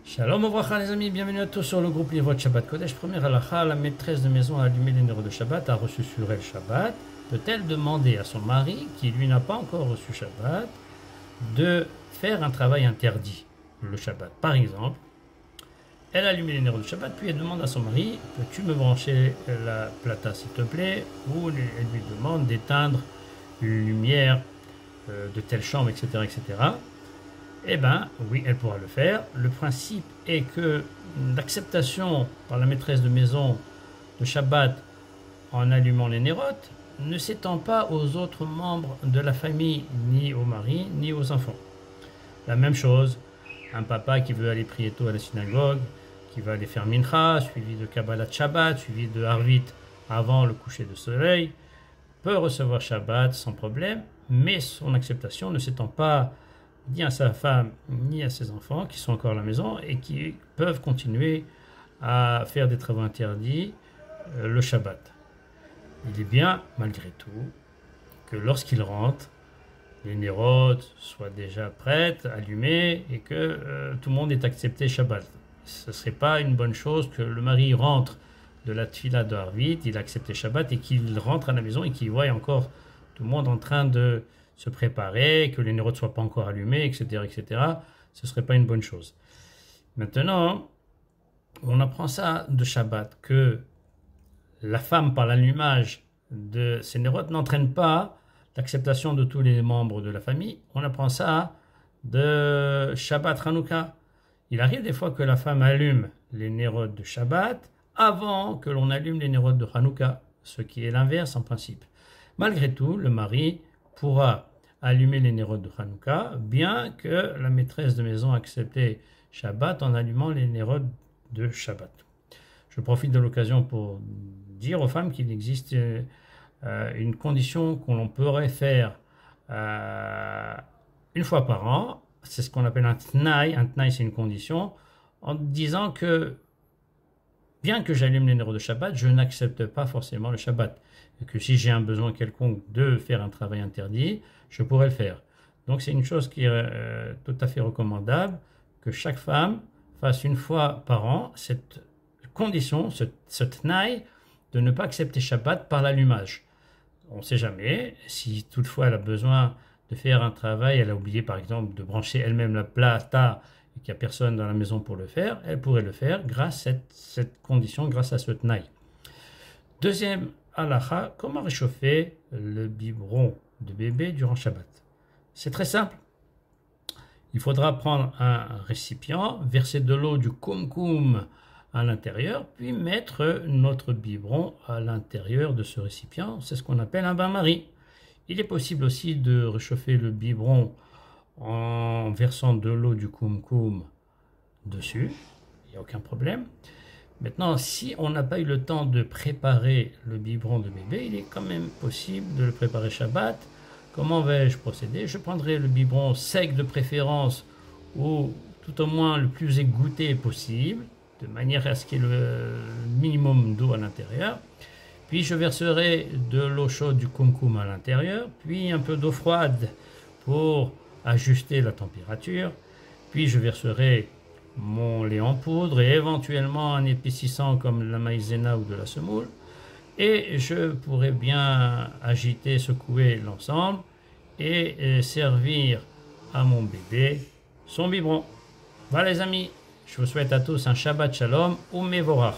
Shalom Ouvracha les amis, bienvenue à tous sur le groupe Livrot Shabbat Kodesh. Première halakha, la maîtresse de maison a allumé les néros de Shabbat, a reçu sur elle Shabbat. Peut-elle demander à son mari, qui lui n'a pas encore reçu Shabbat, de faire un travail interdit le Shabbat? Par exemple, elle a allumé les néros de Shabbat, puis elle demande à son mari, peux-tu me brancher la plata s'il te plaît? Ou elle lui demande d'éteindre une lumière de telle chambre, etc., etc. Eh bien, oui, elle pourra le faire. Le principe est que l'acceptation par la maîtresse de maison de Shabbat en allumant les nérotes ne s'étend pas aux autres membres de la famille, ni au mari, ni aux enfants. La même chose, un papa qui veut aller prier tôt à la synagogue, qui va aller faire mincha, suivi de Kabbalat Shabbat, suivi de Harvit avant le coucher de soleil, peut recevoir Shabbat sans problème, mais son acceptation ne s'étend pas ni à sa femme, ni à ses enfants qui sont encore à la maison et qui peuvent continuer à faire des travaux interdits le Shabbat. Il est bien, malgré tout, que lorsqu'il rentre, les nérotes soient déjà prêtes, allumées, et que tout le monde ait accepté Shabbat. Ce ne serait pas une bonne chose que le mari rentre de la tfila de Harvit, il a accepté Shabbat, et qu'il rentre à la maison et qu'il voit encore tout le monde en train de se préparer, que les nérotes ne soient pas encore allumés, etc., etc. Ce ne serait pas une bonne chose. Maintenant, on apprend ça de Shabbat, que la femme, par l'allumage de ces nérotes, n'entraîne pas l'acceptation de tous les membres de la famille. On apprend ça de Shabbat Hanouka. Il arrive des fois que la femme allume les nérotes de Shabbat avant que l'on allume les nérotes de Hanouka, ce qui est l'inverse en principe. Malgré tout, le mari pourra allumer les nérotes de Hanouka, bien que la maîtresse de maison accepte Shabbat en allumant les nérotes de Shabbat. Je profite de l'occasion pour dire aux femmes qu'il existe une condition qu'on pourrait faire une fois par an. C'est ce qu'on appelle un tnaï. Un tnaï, c'est une condition, en disant que bien que j'allume les nérotes de Shabbat, je n'accepte pas forcément le Shabbat. Et que si j'ai un besoin quelconque de faire un travail interdit, je pourrais le faire. Donc c'est une chose qui est tout à fait recommandable, que chaque femme fasse une fois par an cette condition, ce tnaï, de ne pas accepter Shabbat par l'allumage. On ne sait jamais, si toutefois elle a besoin de faire un travail, elle a oublié par exemple de brancher elle-même la plata et qu'il n'y a personne dans la maison pour le faire, elle pourrait le faire grâce à cette condition, grâce à ce tnaï. Deuxième halakha, comment réchauffer le biberon de bébé durant Shabbat? C'est très simple. Il faudra prendre un récipient, verser de l'eau du koum-koum à l'intérieur, puis mettre notre biberon à l'intérieur de ce récipient. C'est ce qu'on appelle un bain-marie. Il est possible aussi de réchauffer le biberon en versant de l'eau du koum-koum dessus. Il n'y a aucun problème. Maintenant, si on n'a pas eu le temps de préparer le biberon de bébé, il est quand même possible de le préparer Shabbat. Comment vais-je procéder? Je prendrai le biberon sec de préférence, ou tout au moins le plus égoutté possible, de manière à ce qu'il y ait le minimum d'eau à l'intérieur. Puis je verserai de l'eau chaude du koum-koum à l'intérieur, puis un peu d'eau froide pour ajuster la température. Puis je verserai mon lait en poudre et éventuellement un épaississant comme la maïzena ou de la semoule. Et je pourrais bien agiter, secouer l'ensemble et servir à mon bébé son biberon. Voilà les amis, je vous souhaite à tous un Shabbat Shalom ou Mevorach.